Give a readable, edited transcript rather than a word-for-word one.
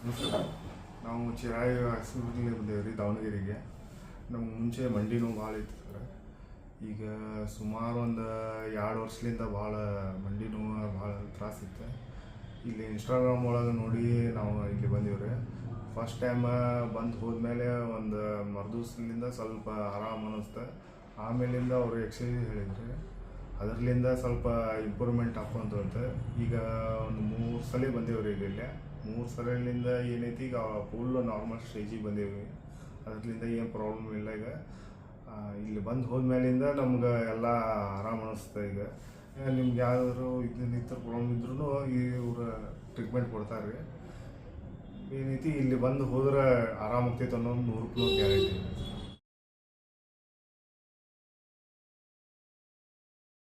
ನಮಸ್ಕಾರ. ನಾವು ಚಿರಾಯಿ ಆಸ್ಪತ್ರೆಗೆ ಬಂದೇವ್ರಿ ದಾವಣಗೆರೆಗೆ. ನಮ್ಗೆ ಮುಂಚೆ ಮಂಡಿ ನೋವು ಭಾಳ ಇತ್ತು ಸರ್. ಈಗ ಸುಮಾರು ಒಂದು 2 ವರ್ಷದಿಂದ ಭಾಳ ಮಂಡಿ ನೋವು ಭಾಳ ತ್ರಾಸಿತ್ತು. ಇಲ್ಲಿ ಇನ್ಸ್ಟಾಗ್ರಾಮ್ ಒಳಗೆ ನೋಡಿ ನಾವು ಇಲ್ಲಿ ಬಂದೀವ್ರಿ. ಫಸ್ಟ್ ಟೈಮ್ ಬಂದು ಹೋದ್ಮೇಲೆ ಒಂದು ಮರುದಿವ್ಸದಿಂದ ಸ್ವಲ್ಪ ಆರಾಮ ಅನ್ನಿಸ್ತು. ಆಮೇಲಿಂದ ಅವರು ಎಕ್ಸಸೈಸ್ ಹೇಳಿದ್ರಿ, ಅದರಲ್ಲಿಂದ ಸ್ವಲ್ಪ ಇಂಪ್ರೂವ್ಮೆಂಟ್ ಹಾಕೊಂತ. ಈಗ ಒಂದು 3 ಸಲ ಬಂದೇವ್ರಿ ಇಲ್ಲಿ. 3 ಸಲಿಂದ ಏನೈತಿ, ಈಗ ಫುಲ್ ನಾರ್ಮಲ್ ಸ್ಟೇಜಿಗೆ ಬಂದೇವಿ. ಅದರಿಂದ ಏನು ಪ್ರಾಬ್ಲಮ್ ಇಲ್ಲ. ಈಗ ಇಲ್ಲಿ ಬಂದು ಹೋದ್ಮೇಲಿಂದ ನಮ್ಗೆ ಎಲ್ಲ ಆರಾಮ ಅನ್ನಿಸ್ತು. ಈಗ ನಿಮ್ಗೆ ಯಾವ್ದಾದ್ರು ಇತರ ಪ್ರಾಬ್ಲಮ್ ಇದ್ರೂ ಇವ್ರು ಟ್ರೀಟ್ಮೆಂಟ್ ಕೊಡ್ತಾರೆ ರೀ. ಏನೈತಿ ಇಲ್ಲಿ ಬಂದು ಹೋದ್ರೆ ಆರಾಮಾಗ್ತೈತೆ ಅನ್ನೋದು 100% ಗ್ಯಾರಂಟಿ.